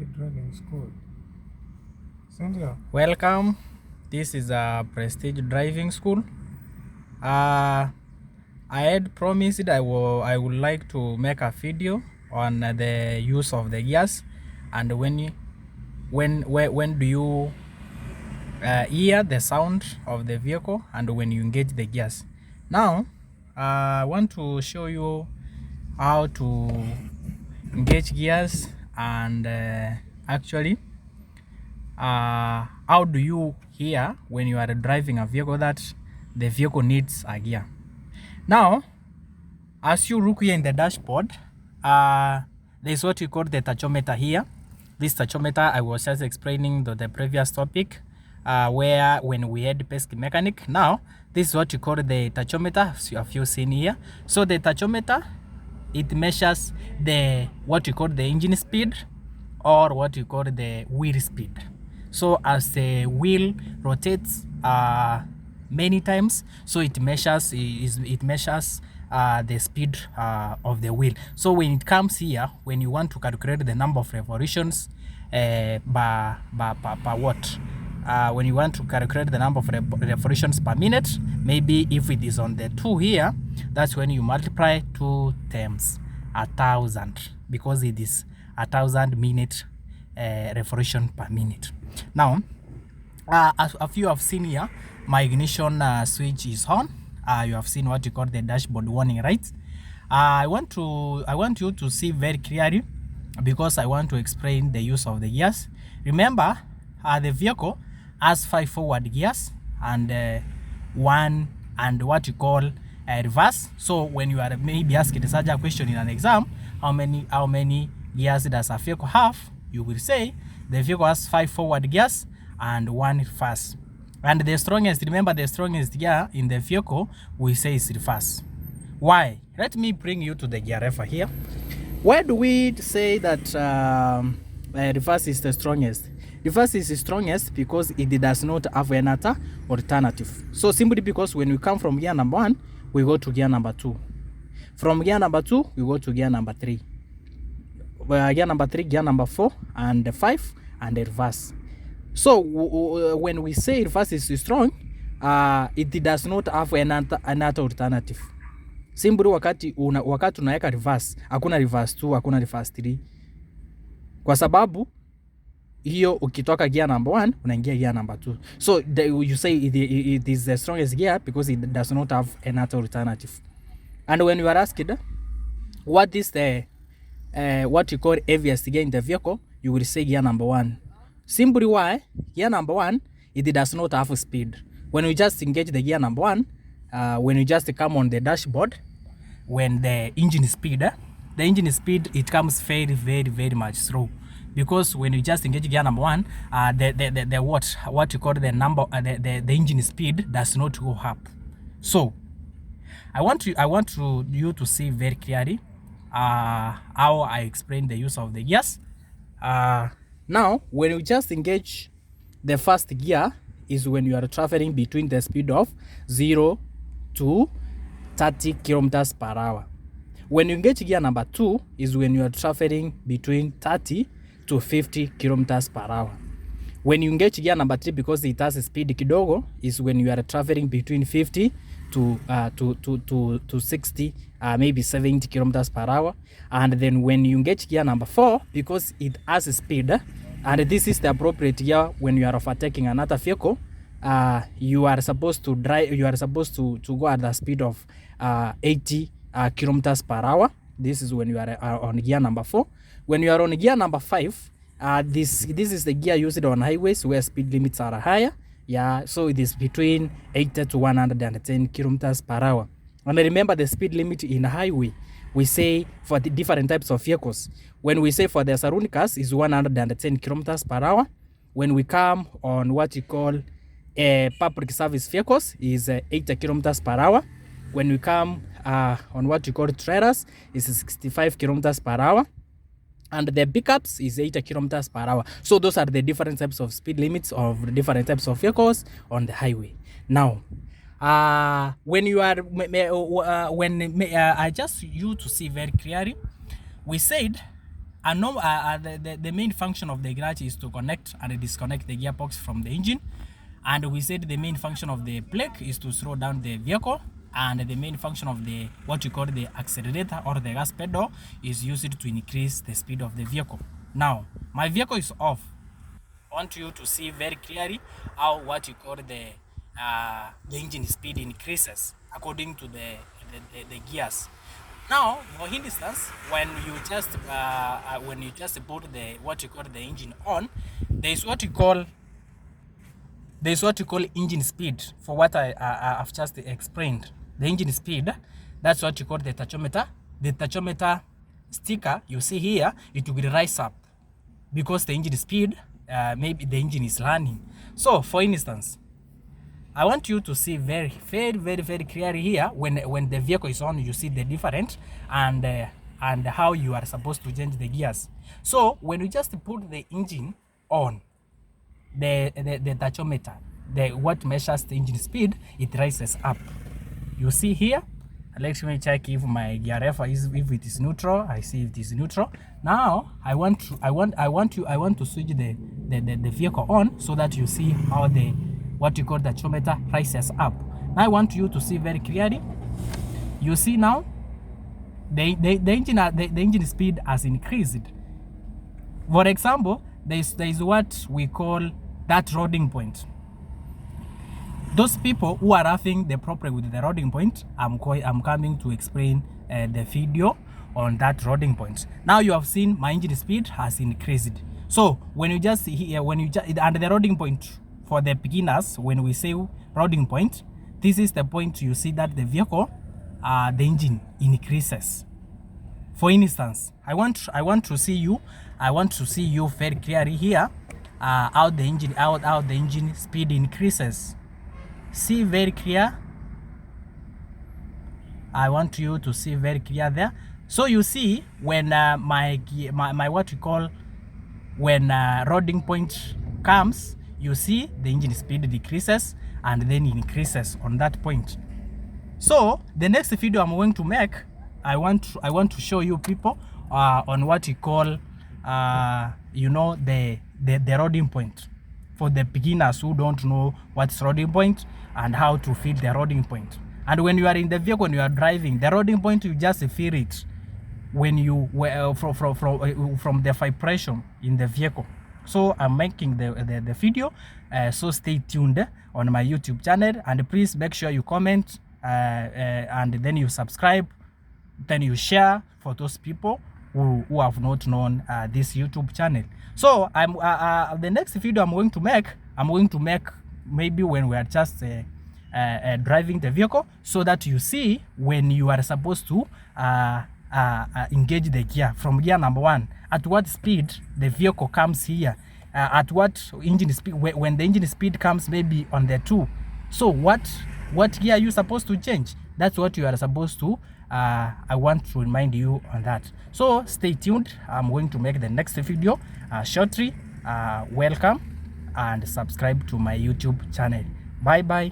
Driving School. Cynthia. Welcome. This is a Prestige Driving School. I had promised I would like to make a video on the use of the gears and when do you hear the sound of the vehicle and when you engage the gears. Now I want to show you how to engage gears and actually how do you hear when you are driving a vehicle that the vehicle needs a gear. Now as you look here in the dashboard, there's what we call the tachometer here. This tachometer I was just explaining the previous topic where when we had pesky mechanic. Now this is what you call the tachometer, as you have seen here. So the tachometer, it measures the what you call the engine speed or what you call the wheel speed. So as the wheel rotates many times, so it measures the speed of the wheel. So when it comes here, when you want to calculate the number of revolutions per watt, when you want to calculate the number of revolutions per minute, maybe if it is on the 2 here, that's when you multiply 2 times 1,000, because it is 1,000 minute revolution per minute. Now as you have seen here, my ignition switch is on. You have seen what you call the dashboard warning, right? I want you to see very clearly, because I want to explain the use of the gears. Remember, the vehicle has 5 forward gears and 1 and what you call reverse. So when you are maybe asking such a question in an exam, how many gears does a vehicle have, you will say the vehicle has 5 forward gears and 1 reverse. And the strongest, remember, the strongest gear in the vehicle we say is reverse. Why? Let me bring you to the gear refer here. Why do we say that reverse is the strongest? Reverse is the strongest because it does not have another alternative. So simply because when we come from gear number 1, we go to gear number 2. From gear number 2, we go to gear number 3. Gear number 3, gear number 4, and 5, and the reverse. So when we say reverse is strong, it does not have another alternative. Simply wakati unaweka reverse, hakuna reverse 2, hakuna reverse 3. Kwa sababu hiyo ukitoka gear number 1 unaingia gear number 2. So you say it is the strongest gear because it does not have another alternative. And when you are asked what is the what you call heaviest gear in the vehicle, you will say gear number 1. Simply why? Gear number 1, it does not have speed. When we just engage the gear number 1, when you just come on the dashboard, when the engine speed, it comes very much slow. Because when you just engage gear number 1, the what you call the number, the engine speed does not go up. So I want you to see very clearly how I explain the use of the gears. Now, when you just engage the first gear is when you are traveling between the speed of 0 to 30 kilometers per hour. When you engage gear number 2 is when you are traveling between 30 to 50 kilometers per hour. When you engage gear number 3, because it has a speed kidogo, is when you are traveling between 50 to 60, maybe 70 kilometers per hour. And then when you engage gear number 4, because it has a speed, and this is the appropriate gear when you are overtaking another vehicle, you are supposed to go at the speed of 80 kilometers per hour. This is when you are on gear number 4. When you are on gear number 5, this is the gear used on highways where speed limits are higher. Yeah, so it is between 80 to 110 kilometers per hour. And remember, the speed limit in highway, we say for the different types of vehicles. When we say for the saloon cars is 110 kilometers per hour. When we come on what you call public service vehicles is 80 kilometers per hour. When we come on what you call trailers is 65 kilometers per hour. And the pickups is 80 kilometers per hour. So those are the different types of speed limits of different types of vehicles on the highway. Now, when you are I just you to see very clearly, we said The main function of the clutch is to connect and disconnect the gearbox from the engine. And we said the main function of the brake is to slow down the vehicle, and the main function of the what you call the accelerator or the gas pedal is used to increase the speed of the vehicle. Now my vehicle is off. I want you to see very clearly how what you call the engine speed increases according to the gears. Now, for instance, when you just put the what you call the engine on, there's what you call engine speed. For what I've just explained, the engine speed, that's what you call the tachometer. The tachometer sticker you see here, it will rise up because the engine speed, maybe the engine is running. So for instance, I want you to see very clearly here when the vehicle is on, you see the difference and how you are supposed to change the gears. So when you just put the engine on, the tachometer, what measures the engine speed, it rises up. You see here. Let me check if my gear if it is neutral. I see it is neutral. Now I want to switch the vehicle on so that you see how the what you call the tachometer rises up. Now I want you to see very clearly. You see now the engine speed has increased. For example, there is what we call that loading point. Those people who are having the problem with the loading point, I'm coming to explain the video on that loading point. Now you have seen my engine speed has increased. So when you just here, and the loading point for the beginners, when we say loading point, this is the point you see that the vehicle, the engine increases. For instance, I want to see you very clearly here, how the engine speed increases. See very clear. I want you to see very clear there. So you see when my what we call when loading point comes, you see the engine speed decreases and then increases on that point. So the next video I'm going to make, I want to show you people on what we call you know, the loading point for the beginners who don't know what's loading point and how to feel the loading point. And when you are in the vehicle, when you are driving, the loading point, you just feel it when you from the vibration in the vehicle. So I'm making the video, so stay tuned on my YouTube channel, and please make sure you comment and then you subscribe, then you share for those people who have not known this YouTube channel. So I'm the next video I'm going to make maybe when we are just driving the vehicle, so that you see when you are supposed to engage the gear from gear number 1, at what speed the vehicle comes here, at what engine speed, when the engine speed comes maybe on the 2. So what gear are you supposed to change? That's what you are supposed to I want to remind you on that. So stay tuned. I'm going to make the next video shortly. Welcome and subscribe to my YouTube channel. Bye bye.